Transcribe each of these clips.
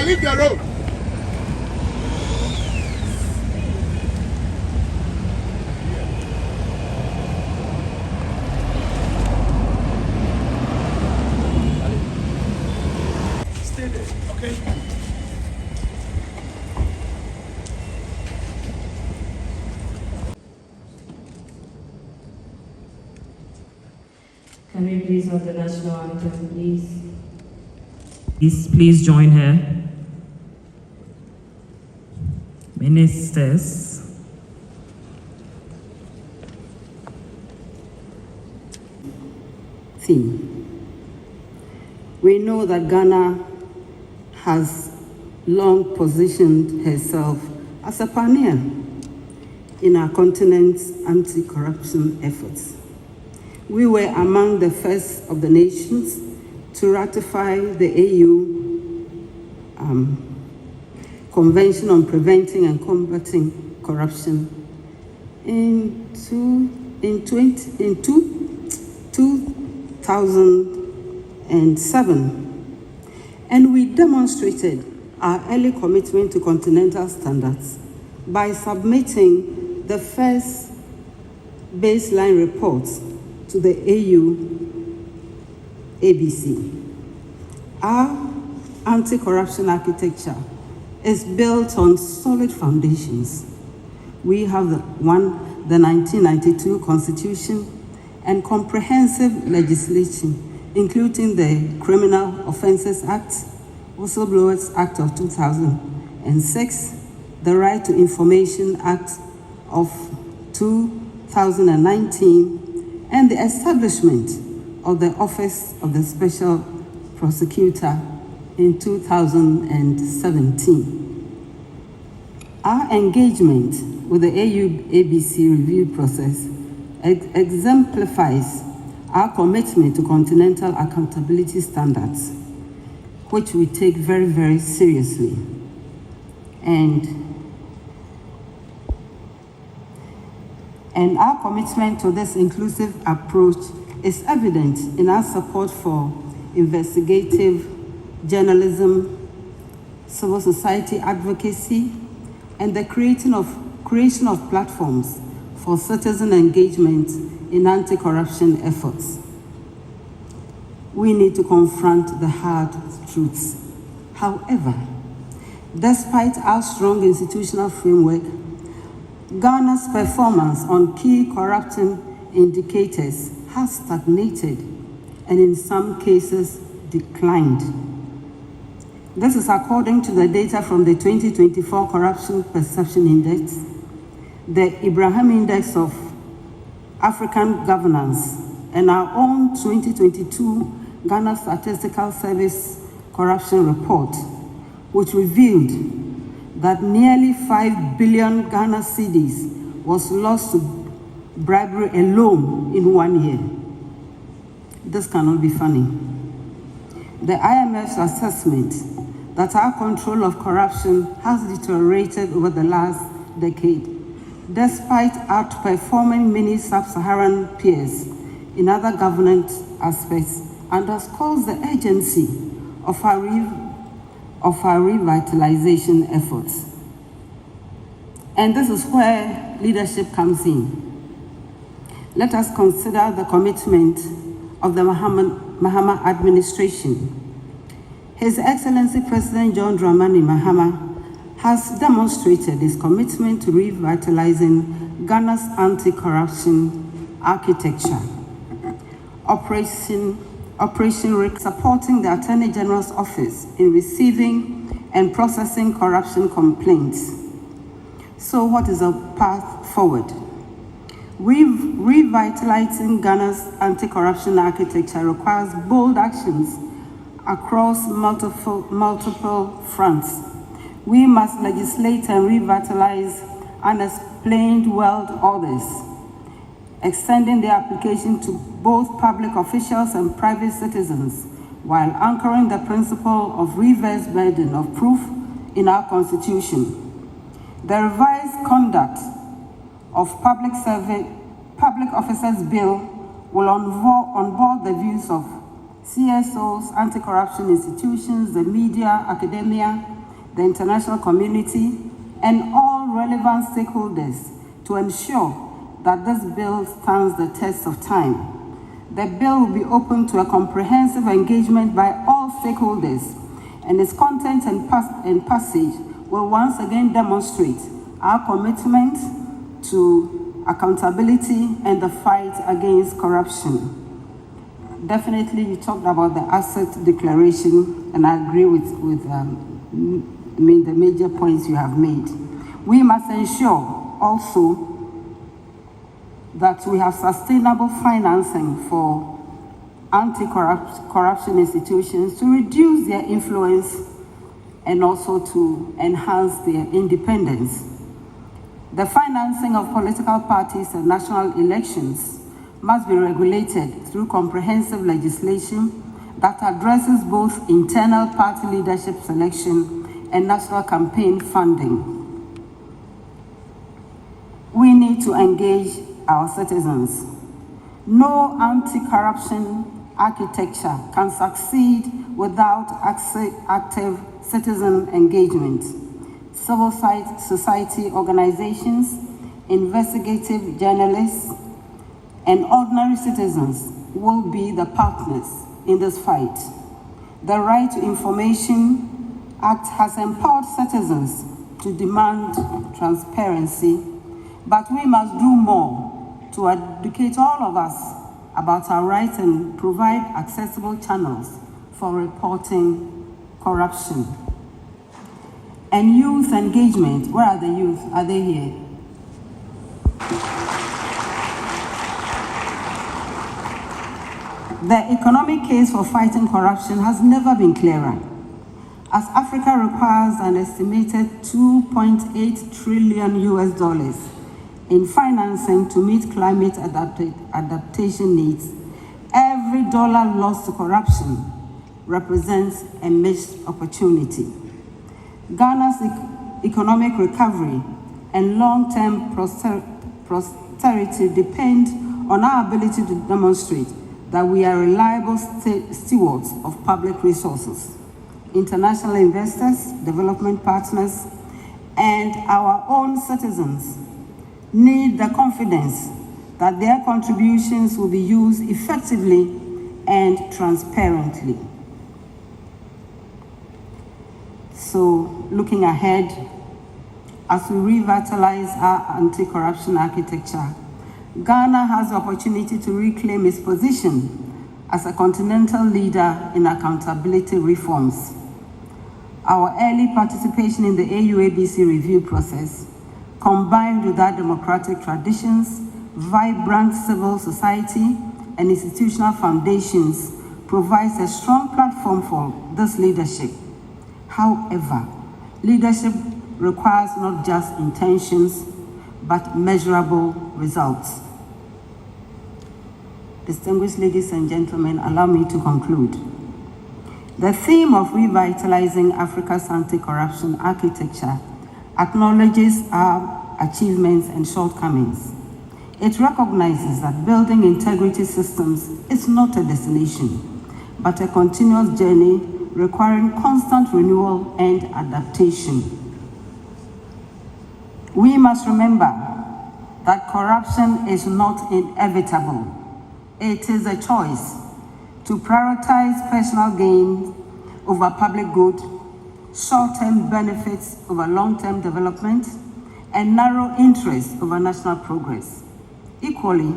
can leave the road. Stay there, okay? Can we please have the national anthem, please? Please join her. Ministers. Theme. We know that Ghana has long positioned herself as a pioneer in our continent's anti-corruption efforts. We were among the first of the nations to ratify the AU Convention on Preventing and Combating Corruption in 2007. And we demonstrated our early commitment to continental standards by submitting the first baseline reports to the AU ABC. Our anti-corruption architecture is built on solid foundations. We have the 1992 Constitution and comprehensive legislation, including the Criminal Offences Act, Whistleblowers Act of 2006, the Right to Information Act of 2019, and the establishment of the Office of the Special Prosecutor in 2017. Our engagement with the AU-ABC review process exemplifies our commitment to continental accountability standards, which we take very, very seriously. And our commitment to this inclusive approach is evident in our support for investigative journalism, civil society advocacy, and the creation of platforms for citizen engagement in anti-corruption efforts. We need to confront the hard truths. However, despite our strong institutional framework, Ghana's performance on key corruption indicators has stagnated and in some cases declined. This is according to the data from the 2024 Corruption Perception Index, the Ibrahim Index of African Governance, and our own 2022 Ghana Statistical Service Corruption Report, which revealed that nearly 5 billion Ghana cedis was lost to bribery alone in 1 year. This cannot be funny. The IMF's assessment that our control of corruption has deteriorated over the last decade, despite outperforming many sub-Saharan peers in other governance aspects, underscores the urgency of our revitalization efforts. And this is where leadership comes in. Let us consider the commitment of the Mahama administration. His Excellency President John Dramani Mahama has demonstrated his commitment to revitalizing Ghana's anti-corruption architecture. Operation RIC supporting the Attorney General's office in receiving and processing corruption complaints. So what is the path forward? Revitalizing Ghana's anti-corruption architecture requires bold actions across multiple fronts. We must legislate and revitalize unexplained world orders, extending the application to both public officials and private citizens, while anchoring the principle of reverse burden of proof in our Constitution. The revised Conduct of Public Officers Bill will onboard the views of CSOs, anti-corruption institutions, the media, academia, the international community, and all relevant stakeholders to ensure that this bill stands the test of time. The bill will be open to a comprehensive engagement by all stakeholders, and its content and passage will once again demonstrate our commitment to accountability and the fight against corruption. Definitely, you talked about the asset declaration, and I agree with the major points you have made. We must ensure also that we have sustainable financing for anti-corruption institutions to reduce their influence and also to enhance their independence. The financing of political parties and national elections must be regulated through comprehensive legislation that addresses both internal party leadership selection and national campaign funding. We need to engage our citizens. No anti-corruption architecture can succeed without active citizen engagement. Civil society organizations, investigative journalists, and ordinary citizens will be the partners in this fight. The Right to Information Act has empowered citizens to demand transparency, but we must do more to educate all of us about our rights and provide accessible channels for reporting corruption. And youth engagement, where are the youth? Are they here? The economic case for fighting corruption has never been clearer, as Africa requires an estimated $2.8 trillion in financing to meet climate adaptation needs. Every dollar lost to corruption represents a missed opportunity. Ghana's economic recovery and long-term prosperity depend on our ability to demonstrate that we are reliable stewards of public resources. International investors, development partners, and our own citizens need the confidence that their contributions will be used effectively and transparently. So, looking ahead, as we revitalize our anti-corruption architecture, Ghana has the opportunity to reclaim its position as a continental leader in accountability reforms. Our early participation in the AUABC review process, combined with our democratic traditions, vibrant civil society, and institutional foundations, provides a strong platform for this leadership. However, leadership requires not just intentions, but measurable results. Distinguished ladies and gentlemen, allow me to conclude. The theme of revitalizing Africa's anti-corruption architecture acknowledges our achievements and shortcomings. It recognizes that building integrity systems is not a destination, but a continuous journey requiring constant renewal and adaptation. We must remember that corruption is not inevitable. It is a choice to prioritize personal gain over public good, short-term benefits over long-term development, and narrow interests over national progress. Equally,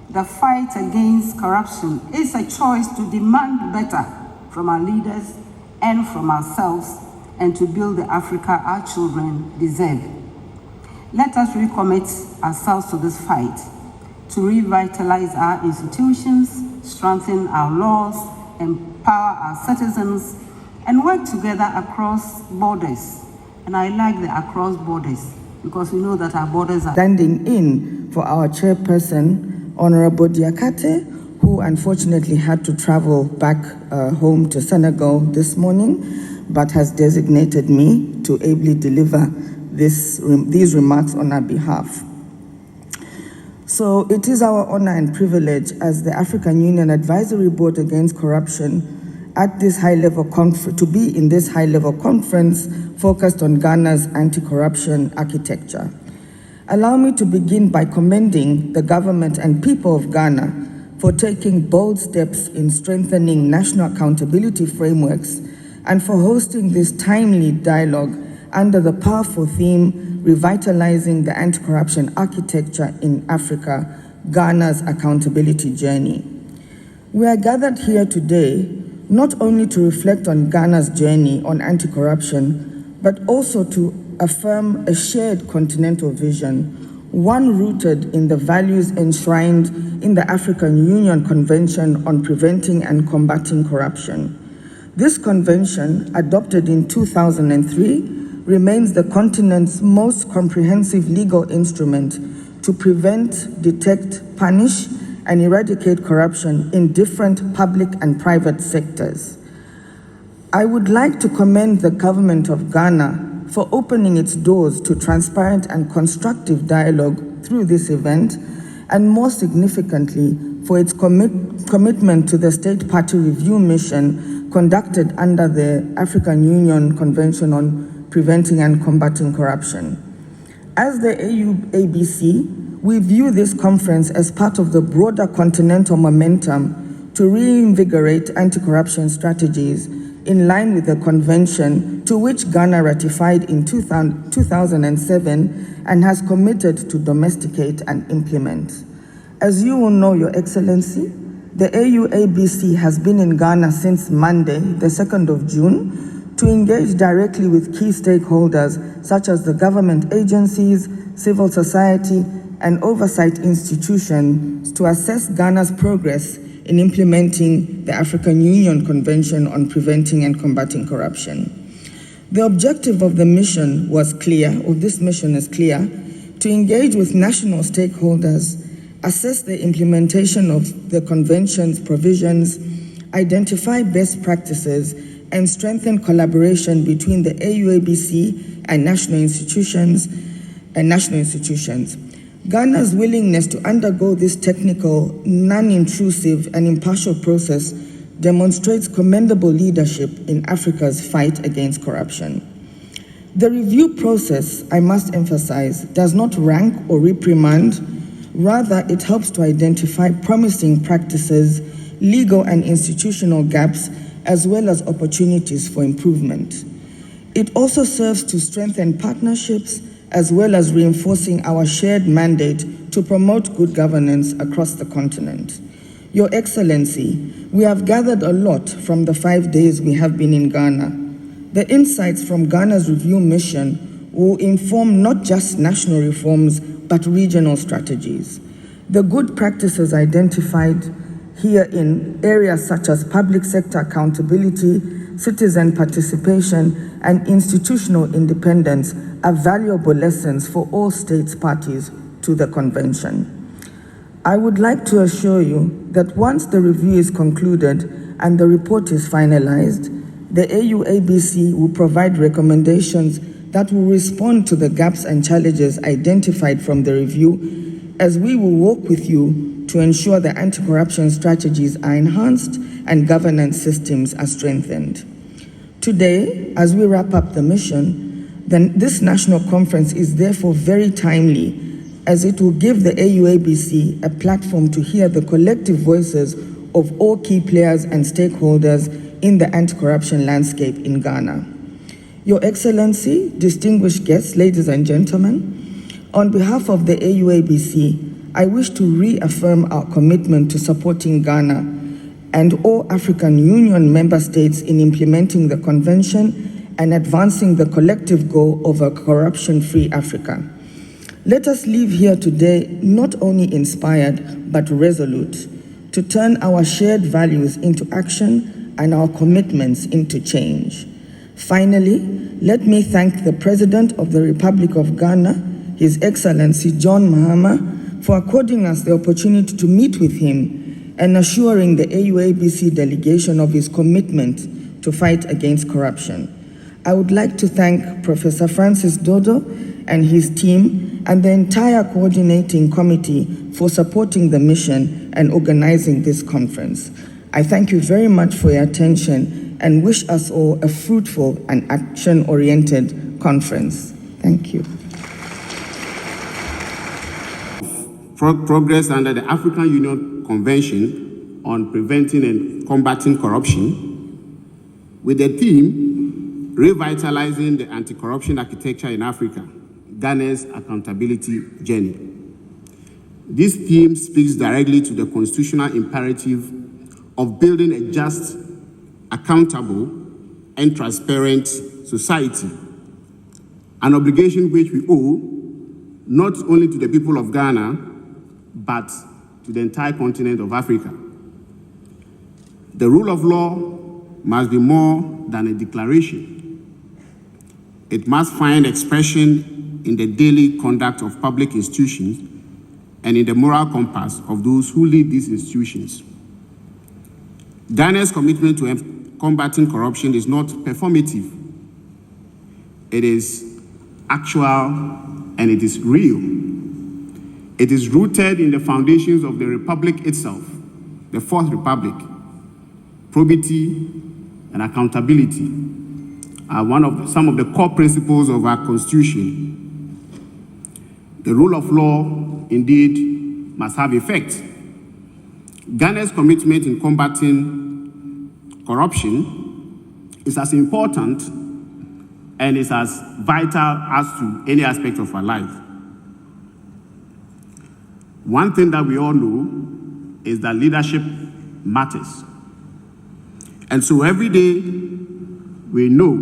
the fight against corruption is a choice to demand better from our leaders and from ourselves, and to build the Africa our children deserve. Let us recommit ourselves to this fight, to revitalize our institutions, strengthen our laws, empower our citizens, and work together across borders. And I like the across borders, because we know that our borders are... Standing in for our chairperson, Honorable Diakate, who unfortunately had to travel back home to Senegal this morning, but has designated me to ably deliver these remarks on our behalf. So it is our honor and privilege as the African Union Advisory Board Against Corruption at this high-level to be in this high-level conference focused on Ghana's anti-corruption architecture. Allow me to begin by commending the government and people of Ghana for taking bold steps in strengthening national accountability frameworks and for hosting this timely dialogue under the powerful theme, Revitalizing the Anti-Corruption Architecture in Africa, Ghana's Accountability Journey. We are gathered here today not only to reflect on Ghana's journey on anti-corruption, but also to affirm a shared continental vision, one rooted in the values enshrined in the African Union Convention on Preventing and Combating Corruption. This convention, adopted in 2003, remains the continent's most comprehensive legal instrument to prevent, detect, punish, and eradicate corruption in different public and private sectors. I would like to commend the government of Ghana for opening its doors to transparent and constructive dialogue through this event, and more significantly, for its commitment to the State Party Review Mission conducted under the African Union Convention on Preventing and Combating Corruption. As the AU-ABC, we view this conference as part of the broader continental momentum to reinvigorate anti-corruption strategies in line with the convention to which Ghana ratified in 2007 and has committed to domesticate and implement. As you will know, Your Excellency, the AU-ABC has been in Ghana since Monday, the 2nd of June, to engage directly with key stakeholders such as the government agencies, civil society, and oversight institutions to assess Ghana's progress in implementing the African Union Convention on Preventing and Combating Corruption. The objective of the mission was clear, to engage with national stakeholders, assess the implementation of the convention's provisions, identify best practices, and strengthen collaboration between the AU-ABC and national institutions. Ghana's willingness to undergo this technical, non-intrusive, and impartial process demonstrates commendable leadership in Africa's fight against corruption. The review process, I must emphasize, does not rank or reprimand. Rather, it helps to identify promising practices, legal and institutional gaps, as well as opportunities for improvement. It also serves to strengthen partnerships as well as reinforcing our shared mandate to promote good governance across the continent. Your Excellency, we have gathered a lot from the 5 days we have been in Ghana. The insights from Ghana's review mission will inform not just national reforms, but regional strategies. The good practices identified here in areas such as public sector accountability, citizen participation, and institutional independence are valuable lessons for all states parties to the convention. I would like to assure you that once the review is concluded and the report is finalized, the AU-ABC will provide recommendations that will respond to the gaps and challenges identified from the review, as we will work with you to ensure that anti-corruption strategies are enhanced and governance systems are strengthened. Today, as we wrap up the mission, then this national conference is therefore very timely, as it will give the AU-ABC a platform to hear the collective voices of all key players and stakeholders in the anti-corruption landscape in Ghana. Your Excellency, distinguished guests, ladies and gentlemen, on behalf of the AU-ABC, I wish to reaffirm our commitment to supporting Ghana and all African Union member states in implementing the convention and advancing the collective goal of a corruption-free Africa. Let us leave here today not only inspired, but resolute to turn our shared values into action and our commitments into change. Finally, let me thank the President of the Republic of Ghana, His Excellency John Mahama, for according us the opportunity to meet with him and assuring the AU-ABC delegation of his commitment to fight against corruption. I would like to thank Professor Francis Dodo and his team and the entire coordinating committee for supporting the mission and organizing this conference. I thank you very much for your attention and wish us all a fruitful and action-oriented conference. Thank you. Progress under the African Union Convention on Preventing and Combating Corruption, with the theme, Revitalizing the Anti-Corruption Architecture in Africa, Ghana's Accountability Journey. This theme speaks directly to the constitutional imperative of building a just, accountable, and transparent society, an obligation which we owe not only to the people of Ghana, but to the entire continent of Africa. The rule of law must be more than a declaration. It must find expression in the daily conduct of public institutions and in the moral compass of those who lead these institutions. Ghana's commitment to combating corruption is not performative. It is actual and it is real. It is rooted in the foundations of the Republic itself, the Fourth Republic. Probity and accountability are some of the core principles of our Constitution. The rule of law, indeed, must have effect. Ghana's commitment in combating corruption is as important and is as vital as to any aspect of our life. One thing that we all know is that leadership matters. And so every day we know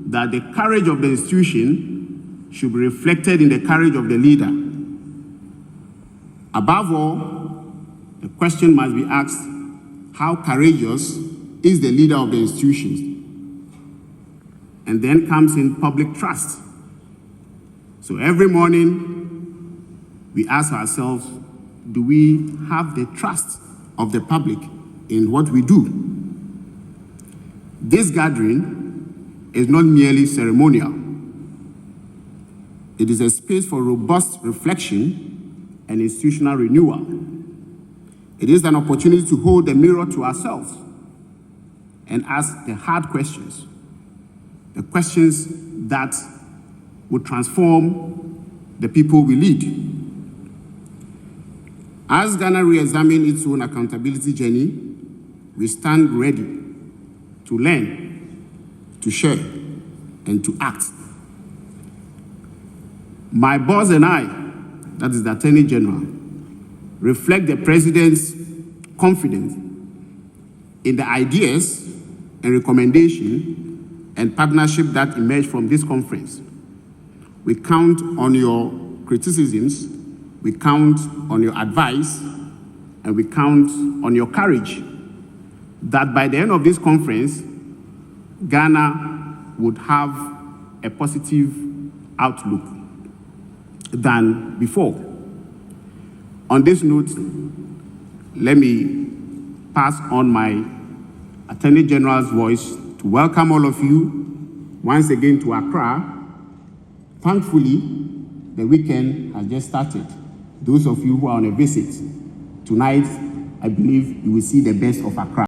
that the courage of the institution should be reflected in the courage of the leader. Above all, the question must be asked, how courageous is the leader of the institutions? And then comes in public trust. So every morning, we ask ourselves, do we have the trust of the public in what we do? This gathering is not merely ceremonial. It is a space for robust reflection and institutional renewal. It is an opportunity to hold the mirror to ourselves and ask the hard questions, the questions that will transform the people we lead. As Ghana re-examines its own accountability journey, we stand ready to learn, to share, and to act. My boss and I, that is the Attorney General, reflect the President's confidence in the ideas and recommendation and partnership that emerge from this conference. We count on your criticisms, we count on your advice, and we count on your courage that by the end of this conference, Ghana would have a positive outlook than before. On this note, let me pass on my Attorney General's voice to welcome all of you once again to Accra. Thankfully, the weekend has just started. Those of you who are on a visit, tonight, I believe you will see the best of Accra.